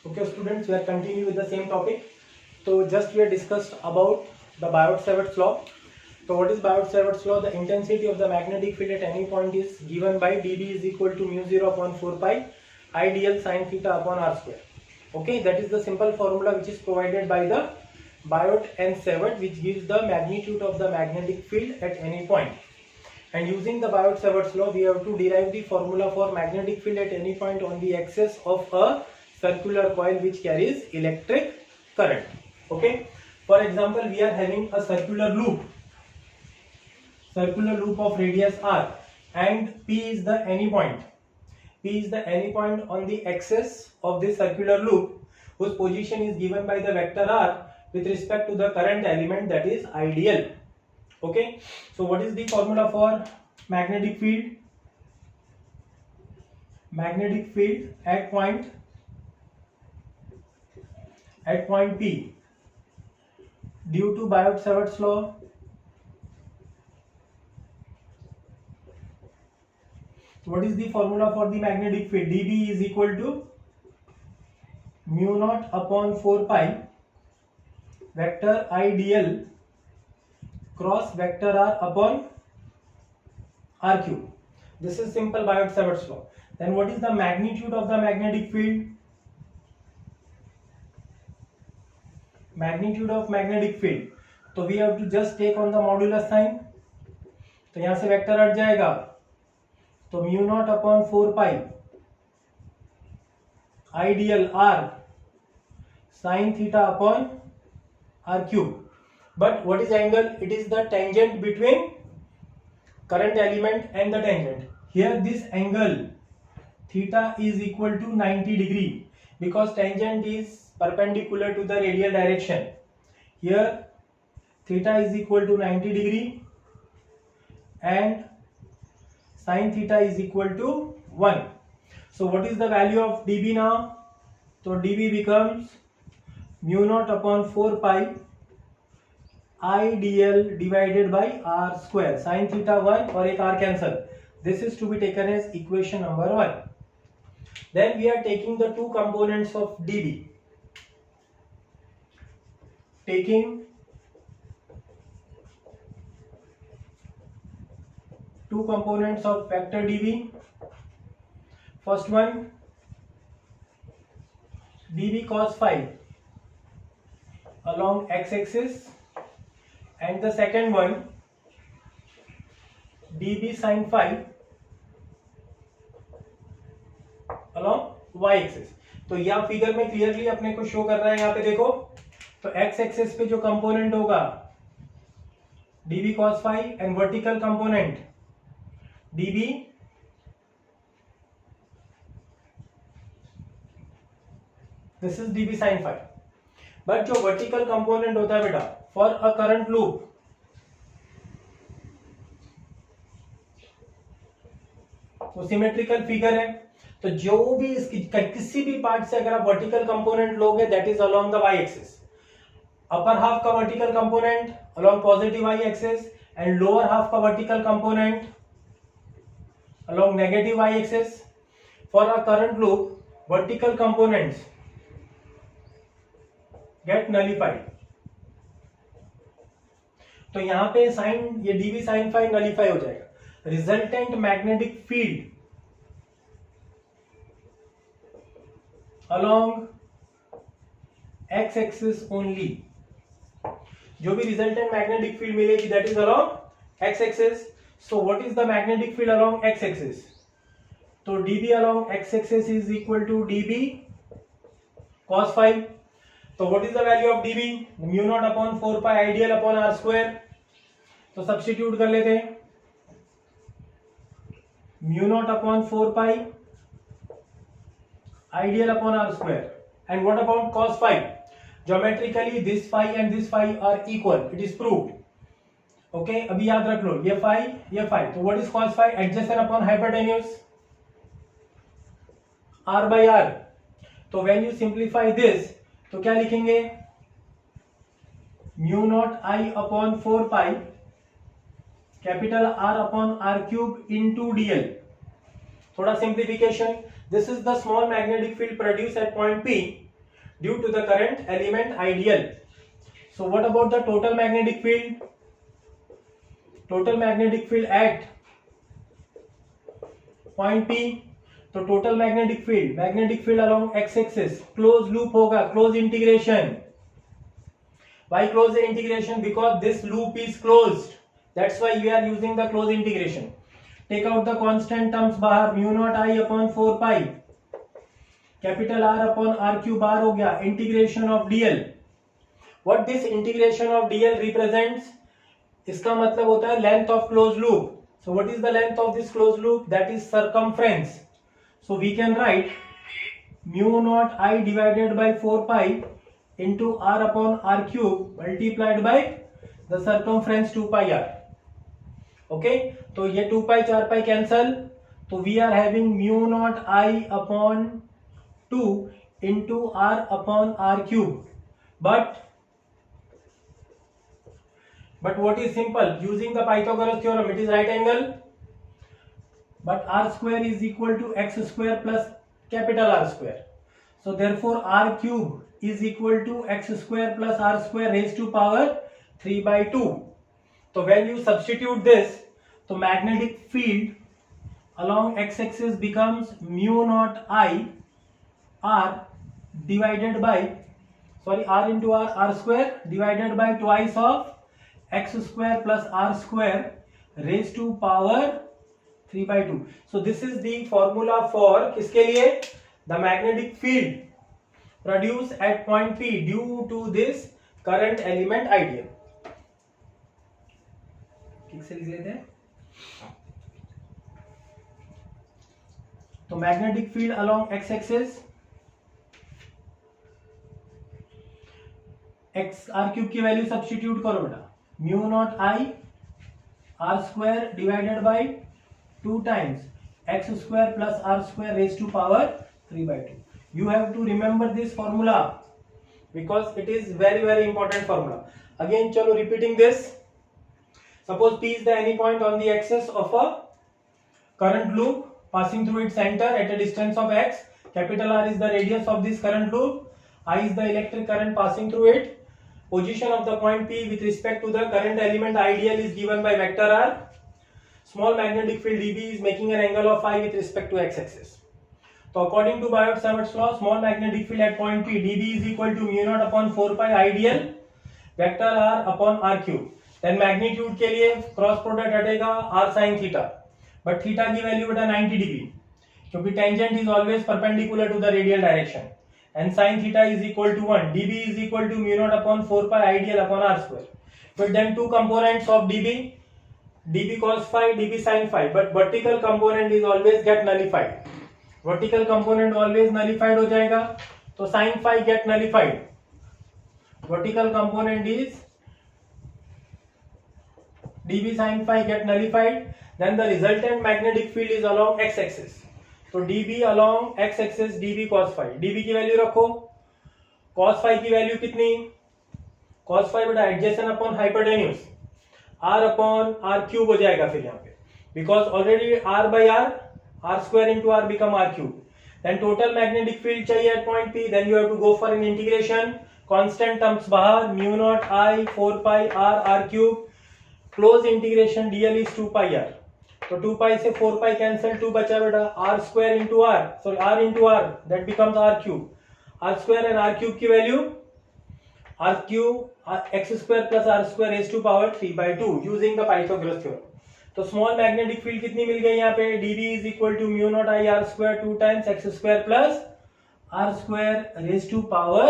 Okay, students, we are continuing with the same topic. So, just we are discussed about the Biot-Savart's law. So, what is Biot-Savart's law? The intensity of the magnetic field at any point is given by dB is equal to mu 0 upon 4 pi I dl sin theta upon r square. Okay, that is the simple formula which is provided by the Biot and Savart, which gives the magnitude of the magnetic field at any point. And using the Biot-Savart's law, we have to derive the formula for magnetic field at any point on the axis of a circular coil which carries electric current. Okay. For example, we are having a circular loop of radius r, and P is the any point. P is the any point on the axis of this circular loop, whose position is given by the vector r with respect to the current element, that is IDL. Okay, so what is the formula for magnetic field? Magnetic field at point P due to Biot-Savart's law. What is the formula for the magnetic field? dB is equal to mu naught upon 4 pi vector IDL cross vector r upon r cube. This is simple Biot-Savart's law. Then what is the magnitude of the magnetic field? Magnitude of magnetic field. So we have to just take on the modulus sign. तो यहाँ से vector हट जाएगा, तो mu naught upon 4 pi ideal r sin theta upon r cube. But what is angle? It is the tangent between current element and the tangent. Here this angle theta is equal to 90 degree because tangent is perpendicular to the radial direction. Here theta is equal to 90 degree and sin theta is equal to 1. So what is the value of dB now? So dB becomes mu naught upon 4 pi IDL divided by r square. Sin theta 1 और एक r cancel. This is to be taken as equation number 1. Then we are taking the two components of dB. Taking two components of vector dB. First one dB cos phi along x-axis, and the second one dB sin phi along y-axis. तो यह figure में clearly अपने को show कर रहा है. यहाँ पे देखो, तो x एक्सिस पे जो कंपोनेंट होगा dB cos phi and vertical component dB this is dB sin phi. But जो वर्टिकल कंपोनेंट होता है बेटा फॉर अ करंट लूप, वो सिमेट्रिकल फिगर है. तो जो भी इसकी किसी भी पार्ट से अगर आप वर्टिकल कंपोनेंट लोगे, that is along the Y axis. Upper half का vertical component along positive Y axis and lower half का vertical component along negative Y axis. For a current loop vertical components get nullified. तो यहां पे sign ये dB sine phi nullify हो जाएगा. Resultant magnetic field along x axis only. जो भी resultant magnetic field मिलेगी that is along x axis. So what is the magnetic field along x axis? तो dB along x axis is equal to dB cos phi. तो what is the value of dB? Mu naught upon 4 pi I dl upon r square. तो substitute कर लेते हैं. Mu naught upon 4 pi I dl upon r square. And what about cos phi? Geometrically this phi and this phi are equal. It is proved. Okay, अभी याद रख लो, ये phi ये phi. तो what is cos phi? Adjacent upon hypotenuse r by r. तो when you simplify this, तो क्या लिखेंगे? Mu naught I upon 4 pi capital R upon r cube into dl. थोड़ा simplification. This is the small magnetic field produced at point P due to the current element ideal. So what about the total magnetic field? Total magnetic field at point P. तो total magnetic field along x-axis closed loop होगा, closed integration. Why close the integration? Because this loop is closed. That's why we are using the closed integration. Take out the constant terms बाहर, mu naught I upon 4 pi. Capital R upon R cube बाहर हो गया. Integration of dl. What this integration of dl represents? इसका मतलब होता है length of closed loop. So what is the length of this closed loop? That is circumference. So we can write mu naught I divided by 4 pi into R upon R cube multiplied by the circumference 2 pi R. Okay, तो ये 2 pi 4 pi cancel, तो we are having mu naught I upon 2 into R upon R cube. But what is simple? Using the Pythagoras theorem, it is right angle. But R square is equal to x square plus capital R square. So therefore R cube is equal to x square plus R square raised to power 3 by 2. So when you substitute this, the magnetic field along x-axis becomes mu naught I R divided by, R into R square divided by twice of x square plus R square raised to power 3 by 2. So this is the formula for किसके लिए? The magnetic field produced at point P due to this current element ideal. ठीक से लिख लेते हैं. तो magnetic field along x-axis x r cube की value substitute करो बेटा. Mu naught I r square divided by 2 times x square plus R square raised to power 3 by 2. You have to remember this formula because it is very important formula. Again चलो repeating this. Suppose P is the any point on the axis of a current loop passing through its center at a distance of x. Capital R is the radius of this current loop. I is the electric current passing through it. Position of the point P with respect to the current element ideal is given by vector R. Small magnetic field dB is making an angle of phi with respect to x-axis. So according to Biot-Savart's law, small magnetic field at point P dB is equal to mu naught upon 4 pi ideal vector R upon R cube. Then magnitude के लिए cross product हटेगा R sin theta, but theta की value बेटा 90 degree, क्योंकि tangent is always perpendicular to the radial direction, and sin theta is equal to 1. dB is equal to mu naught upon 4 pi ideal upon R square. But then two components of dB cos phi, dB sin phi, but vertical component is always get nullified. Vertical component always nullified हो जाएगा, तो sin phi get nullified. Vertical component is dB sin phi get nullified. Then the resultant magnetic field is along x-axis. तो dB along x-axis dB cos phi. dB की value रखो, cos phi की value कितनी? cos phi बेटा adjacent upon hypotenuse r upon r cube हो जाएगा फिर यहाँ पे, because already r by r square into r become r cube. Then total magnetic field चाहिए at point P. Then you have to go for an integration. Constant terms बाहर, mu naught I 4 pi r cube. Close integration dl is 2 pi r. तो 2 pi से 4 pi cancel, 2 बचा बेटा, r square into r, sorry r into r, that becomes r cube. r square and r cube की value r cube x square plus r square raised to power 3 by 2 using the Pythagoras theorem. तो small magnetic field कितनी मिल गई यहाँ पे? dB is equal to mu naught I r square 2 times x square plus r square raised to power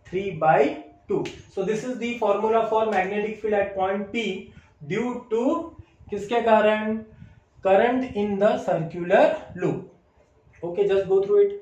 3 by 2. So this is the formula for magnetic field at point P due to किसके कारण? Current in the circular loop. Okay, just go through it.